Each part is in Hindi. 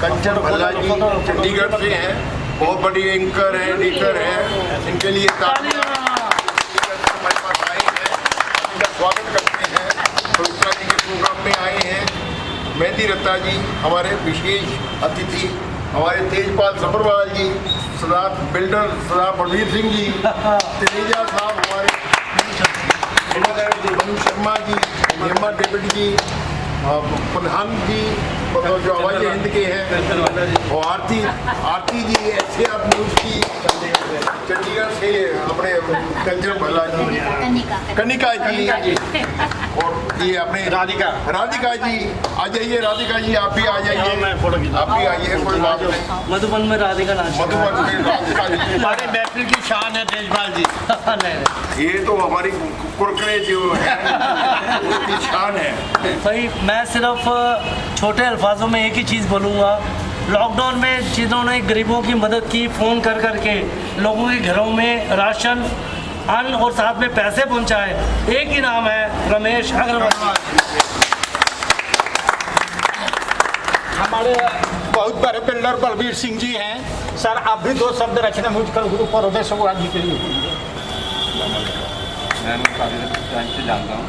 कंचन भल्ला जी चंडीगढ़ से हैं, बहुत बड़ी एंकर है, एडिटर है, इनके लिए तालियां। हमारे पास आए हैं, इनका स्वागत करते हैं। पवित्रा जी के प्रोग्राम में आए हैं। मेहंदी रत्ता जी हमारे विशेष अतिथि, हमारे तेजपाल सब्रवाल जी, सरदार बिल्डर सरदार बलवीर सिंह जी, तेजा साहब हमारे, मनु शर्मा जी, हेमा डेविड जी, प्रधान जी जो हवाई हिंद के हैं, और आरती जी SAR न्यूज़ की चंडीगढ़ से, अपने कंचन भल्ला जी, कनिका जी, और ये अपने राधिका जी। आ जाइए राधिका जी, आप भी आ जाइए, आप भी आइए, कोई बात नहीं। मधुबन में राधिका नाच, मधुबन में राधिका जी हमारे महफिल की शान है तेजपाल जी। ये तो हमारी कुरकुरे जो है उसकी शान है। भाई मैं सिर्फ छोटे अल्फाजों में एक ही चीज़ बोलूँगा, लॉकडाउन में जिन्होंने गरीबों की मदद की, फ़ोन कर करके लोगों के घरों में राशन, अन्न और साथ में पैसे पहुंचाए, एक ही नाम है, रमेश अग्रवाल। हमारे बहुत बड़े बिल्डर बलवीर सिंह जी हैं। सर आप भी 2 शब्द रचना म्यूजिकल ग्रुप और उदय सगुआ जी के लिए। मैं उनको काफ़ी टाइम से जानता हूँ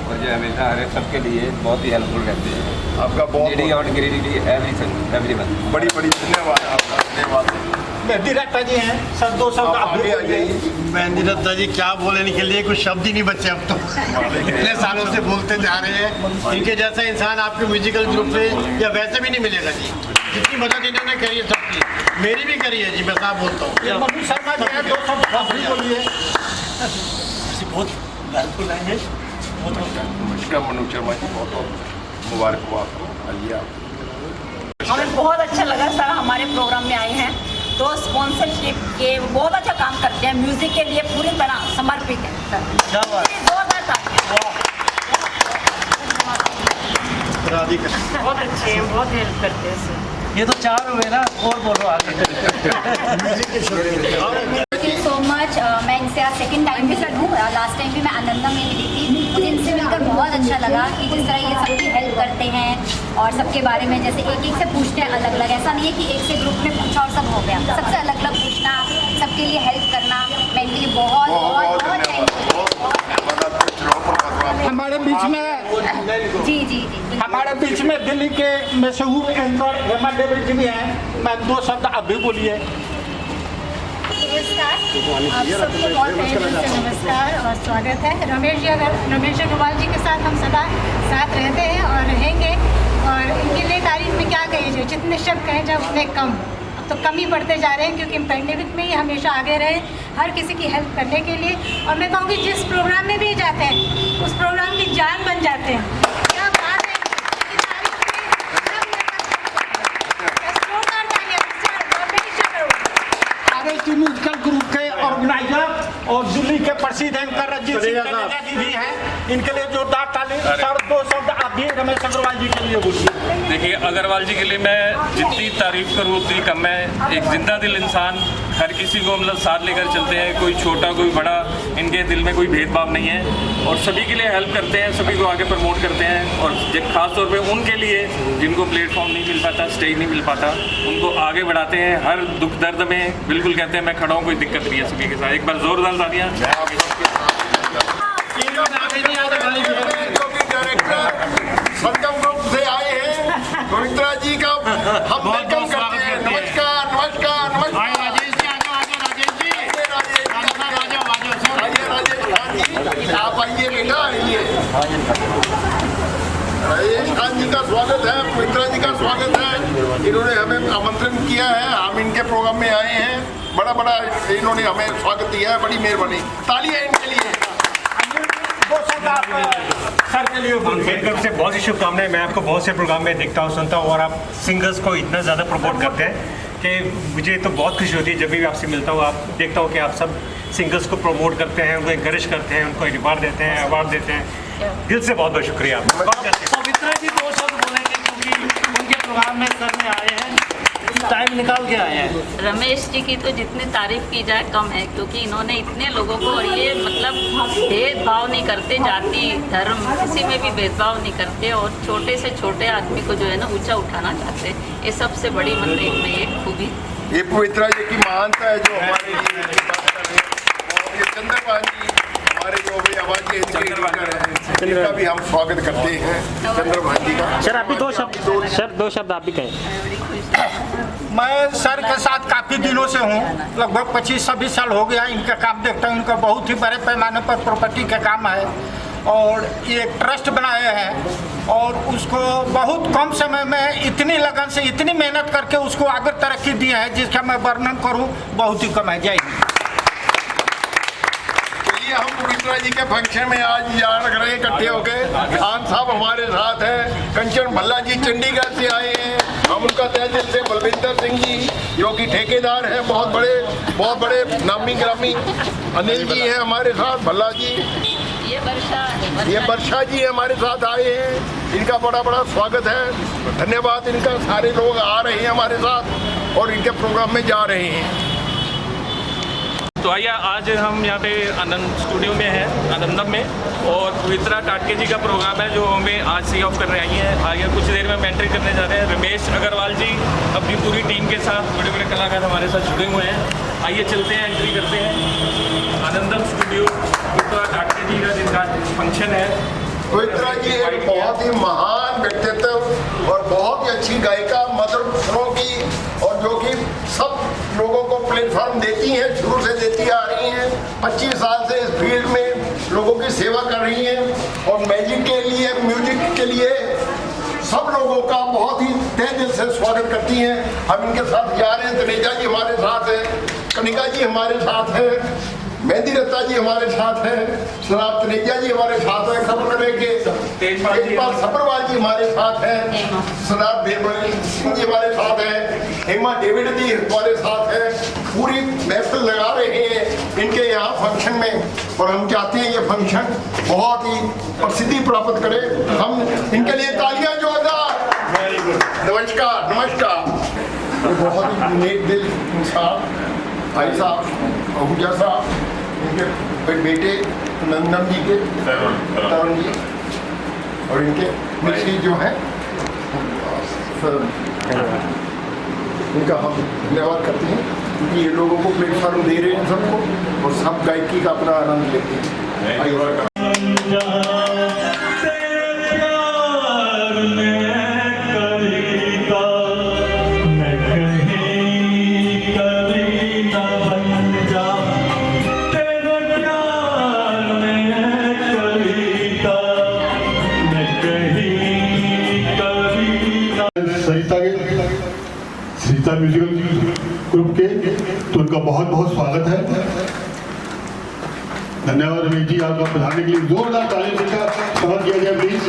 और जो हमेशा हर सबके लिए बहुत ही हेल्पफुल रहते हैं। आपका बहुत और ग्रेडिटी एवरीवन। बड़ी धन्यवाद आपका, धन्यवाद। मेहंदी रत्ता जी हैं। सर 2 शब्द आप भी आ जाइए। मेहंदी रत्ता जी, क्या बोलने के लिए कुछ शब्द ही नहीं बचे अब तो। इतने सालों से बोलते जा रहे हैं, इनके जैसा इंसान आपके म्यूजिकल ग्रुप में या वैसे भी नहीं मिलेगा जी। जितनी मदद इन्होंने करी है सबकी, मेरी भी करी है जी, मैं साफ बोलता हूँ। मनु शर्मा जी हैं, 2 शब्द आप भी बोलिए। बहुत हेल्पफुल रहेंगे। नमस्कार मनु शर्मा जी, बहुत मुबारक हो आपको। आइए आप। हमें बहुत अच्छा लगा सर, हमारे प्रोग्राम में आए हैं तो स्पॉन्सरशिप के बहुत अच्छा काम करते हैं, म्यूजिक के लिए पूरी तरह समर्पित है सर। जोरदार तालियां। बहुत अच्छे हैं, बहुत हेल्प करते हैं सर। ये तो 4 हुए ना, और बोलो आगे। Thank you so much. मैं इनसे आज सेकंड टाइम भी हूँ, लास्ट टाइम भी मैं आनंदा में मिली थी। मुझे इनसे मिलकर बहुत अच्छा लगा कि जिस तरह ये सबकी हेल्प करते हैं और सबके बारे में जैसे एक से पूछते हैं अलग अलग, ऐसा नहीं है कि एक से ग्रुप में पूछा और सब हो गया, सबसे अलग अलग पूछना, सबके लिए हेल्प करना, मैं इनके लिए बहुत बहुत बहुत हमारे बीच में जी हमारे बीच में दिल्ली के मशहूर एंकर हेमा डेविड जी भी हैं। मैं 2 शब्द आप भी बोलिए। नमस्कार, आप सबको बहुत तहे दिल से नमस्कार और स्वागत है। रमेश अग्रवाल जी के साथ हम सदा साथ रहते हैं और रहेंगे, और इनके लिए तारीफ में क्या कही जाए, जितने शब्द कहें जाए उतने कम। अब तो कम ही बढ़ते जा रहे हैं, क्योंकि पैंडेमिक में ही हमेशा आगे रहे हर किसी की हेल्प करने के लिए। और मैं कहूँगी जिस प्रोग्राम में भी जाते हैं उस प्रोग्राम की जान बन जाते हैं। क्या बात है, म्यूजिकल ग्रुप के ऑर्गेनाइजर और दिल्ली के प्रसिद्ध एंकर रंजीत सिंह जी भी हैं। इनके लिए जोरदार ताली। सर 2 शब्द आप भी रमेश अग्रवाल जी के लिए बोलिए। देखिए, अग्रवाल जी के लिए मैं जितनी तारीफ करूँ उतनी कम है। एक जिंदा दिल इंसान, हर किसी को मतलब साथ लेकर चलते हैं, कोई छोटा कोई बड़ा, इनके दिल में कोई भेदभाव नहीं है और सभी के लिए हेल्प करते हैं, सभी को आगे प्रमोट करते हैं। और खास तौर पे उनके लिए जिनको प्लेटफॉर्म नहीं मिल पाता, स्टेज नहीं मिल पाता, उनको आगे बढ़ाते हैं। हर दुख दर्द में बिल्कुल कहते हैं मैं खड़ा हूँ, कोई दिक्कत नहीं है सभी के साथ। एक बार जोरदार तालियां। संगम ग्रुप से आए हैं, पवित्रा जी का हम वेलकम करते हैं। नमस्कार नमस्कार नमस्कार। राजेश जी, आप आइए बेटा, आइए। राजेश खान जी का स्वागत है, पवित्रा जी का स्वागत है। इन्होंने हमें आमंत्रण किया है, हम इनके प्रोग्राम में आए हैं। बड़ा इन्होंने हमें स्वागत दिया है, बड़ी मेहरबानी। तालियां इनके लिए। सर के लिए मेरी तरफ से बहुत ही शुभकामनाएं। मैं आपको बहुत से प्रोग्राम में देखता हूँ, सुनता हूँ, और आप सिंगर्स को इतना ज़्यादा प्रमोट करते हैं कि मुझे तो बहुत खुशी होती है जब भी आपसे मिलता हूँ। आप देखता हूँ कि आप सब सिंगर्स को प्रमोट करते हैं, उनको इंकरेज करते हैं, उनको रिवार्ड देते हैं, अवार्ड देते हैं। दिल से बहुत बहुत शुक्रिया आपका। पवित्रा जी 2 शब्द बोलेंगे क्योंकि उनके प्रोग्राम में करने आए हैं, टाइम निकाल के आए हैं। रमेश जी की तो जितनी तारीफ की जाए कम है, क्योंकि इन्होंने इतने लोगों को, और ये मतलब भेदभाव नहीं करते, जाति धर्म किसी में भी भेदभाव नहीं करते, और छोटे से छोटे आदमी को जो है ना ऊंचा उठाना चाहते हैं। ये सबसे बड़ी मतलब इनमें ये खूबी। ये पवित्रा जी की महानता है जो हमारे लिए बात कर रहे हैं। और ये चंद्रभान जी हमारे जो भी आवाज़ है, इनका भी हम स्वागत करते हैं चंद्रभान जी का। सर आप भी 2 शब्द, सर 2 शब्द आप भी कहें। मैं सर के साथ काफ़ी दिनों से हूँ, लगभग 25-26 साल हो गया इनका काम देखता हूँ। इनका बहुत ही बड़े पैमाने पर प्रॉपर्टी का काम है, और ये ट्रस्ट बनाए हैं, और उसको बहुत कम समय में इतनी लगन से, इतनी मेहनत करके उसको आगे तरक्की दी है, जिसका मैं वर्णन करूँ बहुत ही कम है। जय हिंद। हम पवित्रा जी के फंक्शन में आज यहाँ रख रहे हैं इकट्ठे होकर। खान साहब हमारे साथ हैं, कंचन भल्ला जी चंडीगढ़ से आए हैं, हम उनका तहे दिल से बलविंदर सिंह जी जो कि ठेकेदार हैं, बहुत बड़े नामी ग्रामी। अनिल जी हैं हमारे साथ, भल्ला जी, ये वर्षा जी हमारे साथ आए हैं, इनका बड़ा स्वागत है, धन्यवाद इनका। सारे लोग आ रहे हैं हमारे साथ और इनके प्रोग्राम में जा रहे हैं। तो आइए, आज हम यहाँ पे आनंद स्टूडियो में हैं, आनंदम में, और पवित्रा टाटके जी का प्रोग्राम है जो हमें आज सी ऑफ करने आई हैं। आइए कुछ देर में हम एंट्री करने जा रहे हैं। रमेश अग्रवाल जी अपनी पूरी टीम के साथ, बड़े बड़े कलाकार हमारे साथ जुड़े हुए हैं। आइए चलते हैं, एंट्री करते हैं आनंदम स्टूडियो। पवित्रा टाटके जी का जिनका फंक्शन है। पवित्रा जी एक बहुत ही महान व्यक्तित्व और बहुत ही अच्छी गायिका, मधुर स्वरों की, और जो कि सब लोगों को प्लेटफॉर्म देती हैं, शुरू से देती आ रही हैं। 25 साल से इस फील्ड में लोगों की सेवा कर रही हैं, और म्यूजिक के लिए सब लोगों का बहुत ही तहे दिल से स्वागत करती हैं। हम इनके साथ जा रहे हैं। तनेजा जी हमारे साथ हैं, कनिका जी हमारे साथ हैं, मेहंदी रत्ता जी हमारे साथ हैं, शराब तनेजा जी हमारे साथ हैं, खबर के तेजपाल सब्रवाल जी हमारे साथ हैं, शराब देवबल सिंह जी हमारे साथ हैं, हेमा डेविड जी हमारे साथ हैं। पूरी महफिल लगा रहे हैं इनके यहाँ फंक्शन में, और हम चाहते हैं ये फंक्शन बहुत ही प्रसिद्धि प्राप्त करे। हम इनके लिए तालियां जोरदार। नमस्कार। बहुत ही नेक दिल इंसान भाई साहब आहूजा साहब, इनके बेटे नंदन जी के तरुण जी, और इनके मिश्री जो हैं, इनका हम धन्यवाद करते हैं क्योंकि ये लोगों को प्लेटफॉर्म दे रहे हैं सबको, और सब गायकी का अपना आनंद लेते हैं। सरिता म्यूजिकल ग्रुप के, तो उनका बहुत स्वागत है। धन्यवाद रमेश जी, आपका पधारने के लिए जोरदार तालियों से स्वागत किया जाए प्लीज।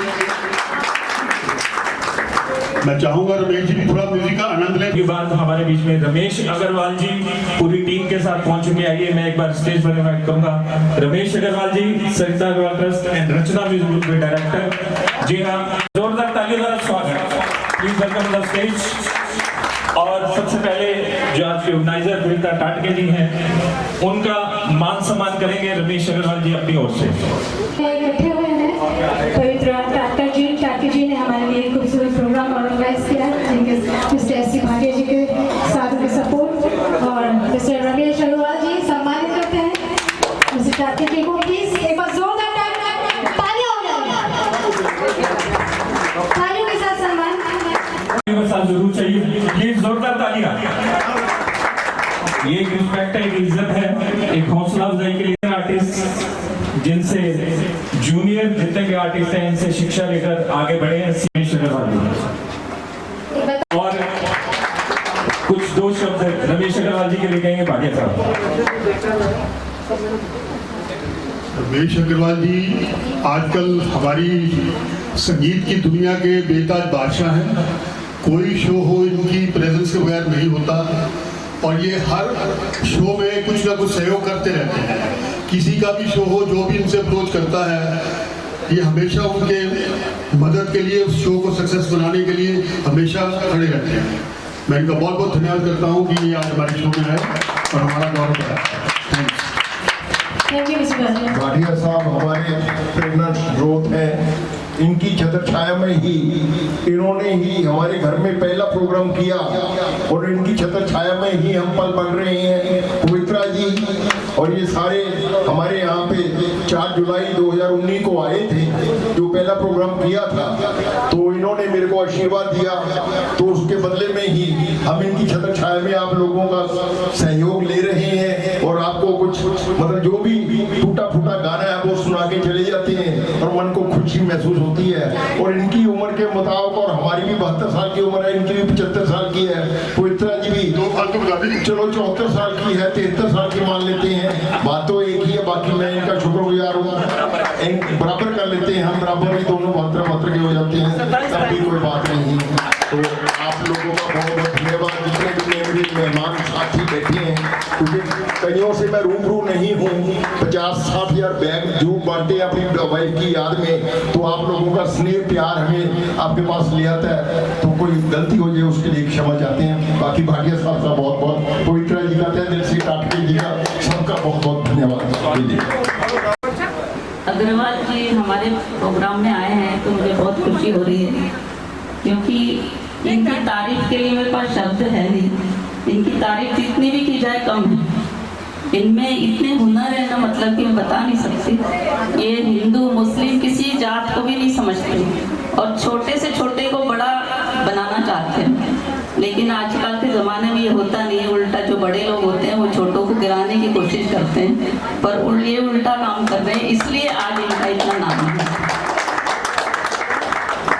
मैं चाहूंगा रमेश जी भी थोड़ा म्यूजिक का आनंद लें। के बाद हमारे बीच में रमेश अग्रवाल जी पूरी टीम के साथ पहुंच चुके। आइए मैं एक बार स्टेज पर इनवाइट करूंगा Ramesh Agarwal ji, Sarita Agarwal trust and Rachna music group के डायरेक्टर। जी हाँ, जोरदार तालियों का स्वागत, प्लीज वेलकम द स्टेज। और सबसे पहले जो आज के ऑर्गेनाइजर पवित्रा टाटके जी हैं, उनका मान सम्मान करेंगे रमेश अग्रवाल जी अपनी ओर से। इकट्ठे हुए हैं, पवित्रा टाटके जी ने हमारे लिए एक खूबसूरत प्रोग्राम ऑर्गेनाइज किया है, जिनके मिस्टर एस सी भाटिया जी के साथ उनके सपोर्ट, और मिस्टर रमेश अग्रवाल जी सम्मानित करते हैं मिस्टर टाटके जी को। प्लीज एक बार जोरदार तालियों के साथ सम्मान जरूर चाहिए, प्लीज जोरदार तालियां। ये एक रिस्पेक्ट है, एक इज्जत है, एक हौसला अफजाई के लिए आर्टिस्ट जिनसे जूनियर जितने भी आर्टिस्ट हैं इनसे शिक्षा लेकर आगे बढ़े हैं। और कुछ 2 शब्द रमेश अग्रवाल जी के लिए कहेंगे भाटिया साहब। रमेश अग्रवाल जी आजकल हमारी संगीत की दुनिया के बेताज बादशाह हैं। कोई शो हो इनकी प्रेजेंस के बगैर नहीं होता। और ये हर शो में कुछ ना कुछ सहयोग करते रहते हैं। किसी का भी शो हो, जो भी इनसे अप्रोच करता है, ये हमेशा उनके मदद के लिए, उस शो को सक्सेस बनाने के लिए हमेशा खड़े रहते हैं। मैं इनका बहुत बहुत धन्यवाद करता हूँ कि ये आज हमारे शो में है और हमारा गौरव बढ़ाया। थैंक्स। भाटिया साहब हमारे प्रेरणा स्रोत हैं। इनकी छत्र छाया में ही इन्होंने ही हमारे घर में पहला प्रोग्राम किया और इनकी छत्र छाया में ही हम पल बढ़ रहे हैं। पवित्रा जी और ये सारे हमारे यहाँ पे 4 जुलाई 2019 को आए थे, जो पहला प्रोग्राम किया था, तो इन्होंने मेरे को आशीर्वाद दिया। तो उसके बदले में ही हम इनकी छत्र छाया में आप लोगों का सहयोग ले रहे हैं और आपको कुछ मतलब जो भी टूटा फूटा गाना है वो सुना के चले जाते हैं और मन को खुशी महसूस होती है। और इनकी उम्र के मुताबिक, और हमारी भी 72 साल की उम्र है, इनकी भी 75 साल की है, पवित्रा जी भी चलो 74 साल की है, 73 साल की मान लेते हैं, बात तो एक ही है। बाकी मैं इनका शुक्रगुजार हूँ, बराबर कर लेते हैं हम, बराबर ही दोनों मात्र के हो जाते हैं, तब भी कोई बात नहीं। तो आप लोगों का बहुत बहुत धन्यवाद, जितने भी मेरे मेहमान साथी बैठे हैं, क्योंकि कईयों से मैं रूबरू नहीं हूँ। 50-60 हज़ार बैग जो बांटे अपनी वाइफ की याद में, तो आप लोगों का स्नेह प्यार हमें आपके पास ले आता है। तो कोई गलती हो जाए उसके लिए क्षमा चाहते हैं। बाकी भाटिया साहब का बहुत बहुत, पवित्रा जी का तहे दिल से, टाटके जी का, सबका बहुत बहुत धन्यवाद। अग्रवाल जी हमारे प्रोग्राम में आए हैं तो मुझे बहुत खुशी हो रही है, क्योंकि इनकी तारीफ के लिए मेरे पास शब्द है नहीं। इनकी तारीफ जितनी भी की जाए कम है। इनमें इतने हुनर है ना, मतलब कि मैं बता नहीं सकती। ये हिंदू मुस्लिम किसी जात को भी नहीं समझते और छोटे से छोटे को बड़ा बनाना चाहते हैं। लेकिन आजकल के ज़माने में ये होता नहीं है, उल्टा जो बड़े लोग होते हैं वो छोटों को गिराने की कोशिश करते हैं, पर ये उल्टा काम कर रहे हैं, इसलिए आज इनका इतना नाम है।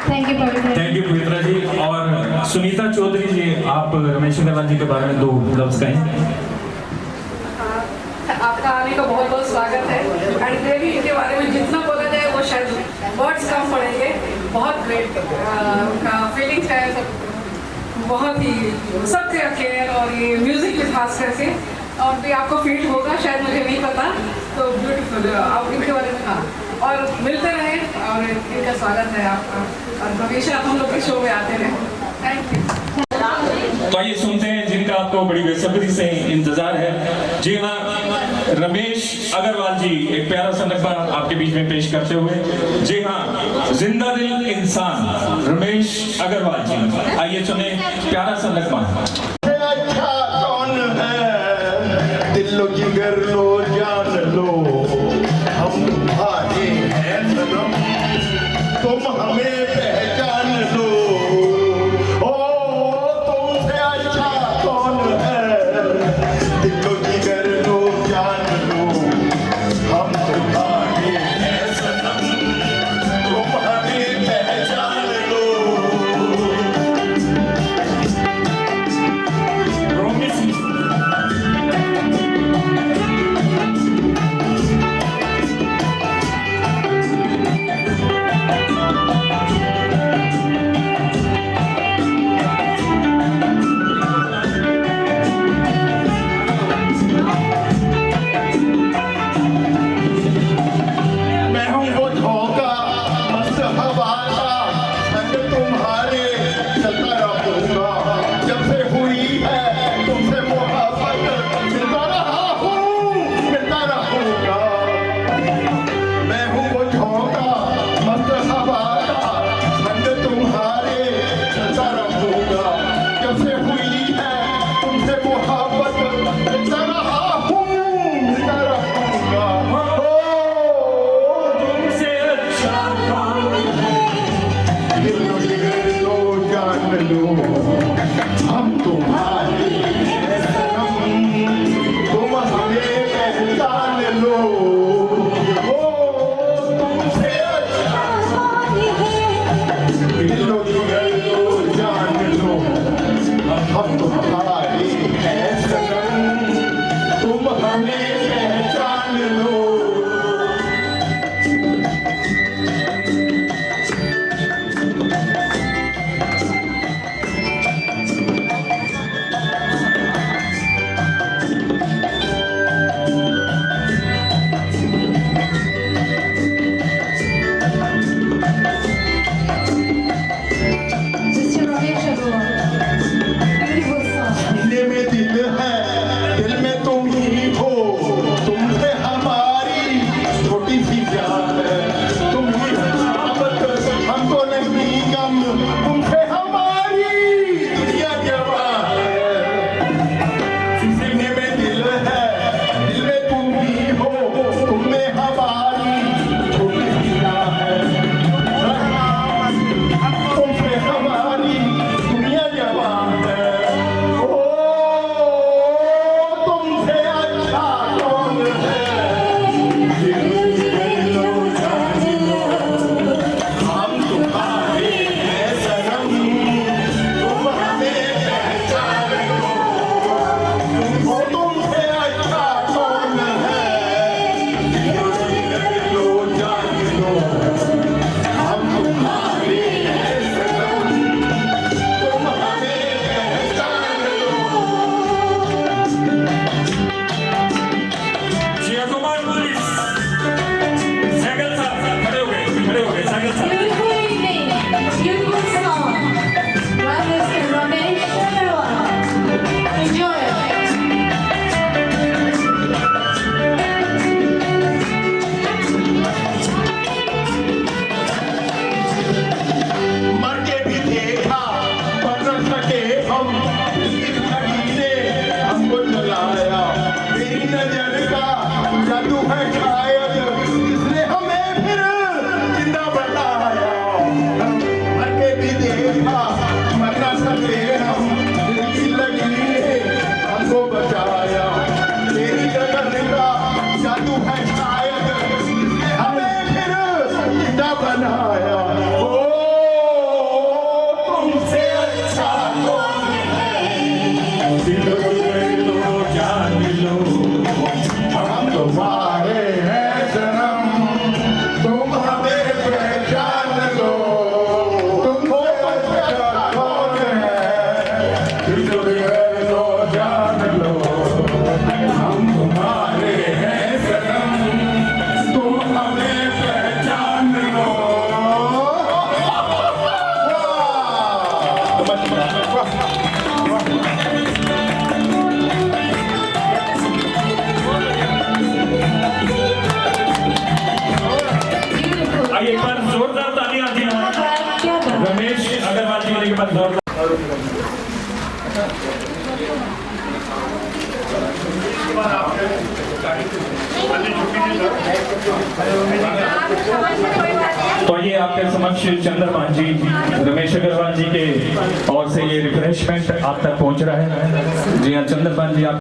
थैंक यू पवित्रा जी। और सुनीता चौधरी जी, आप रमेश अग्रवाल जी के बारे में 2 लफ्ज कहें। आपका आने का बहुत बहुत स्वागत है। एंड देवी इनके बारे में जितना बोला जाए वो शायद वर्ड्स कम पड़ेंगे। बहुत ग्रेट उनका फीलिंग्स है, सब बहुत ही सबसे केयर, और ये म्यूजिक के खास करके, और भी आपको फील होगा शायद, मुझे नहीं पता। तो ब्यूटीफुल आप इनके बारे में, हाँ, और मिलते रहे और इनका स्वागत है आपका, और हमेशा हम लोग के शो में आते रहे। Thank you. तो आइए सुनते हैं जिनका आपको बड़ी बेसब्री से इंतजार है। जी हाँ, रमेश अग्रवाल जी एक प्यारा सा नगमा आपके बीच में पेश करते हुए। जी हाँ, जिंदा दिल इंसान रमेश अग्रवाल जी, आइए सुने प्यारा सा नगमा। अच्छा कौन है, दिलो जिगर लो जान लो, हम तुम्हारे हैं सनम, तुम हमें पहचान लो। बनाया, ओ तुमसे अच्छा कौन है? दिल लो जान लो, हम तुम्हारे हैं सनम, तुम हमें पहचान लो, तुमसे अच्छा कौन है? दिल लो जान लो, हम तुम्हारे हैं सनम, तुम हमें पहचान लो। आइए एक बार जोरदार तालियां दी रमेश अग्रवाल जी के पास जोरदार। तो ये आपके समक्ष चंद्रमान जी रमेश अग्रवाल जी के ओर से ये रिफ्रेशमेंट आप तक पहुंच रहा है। जी हाँ चंद्रमान जी आप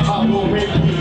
ख्वाबों में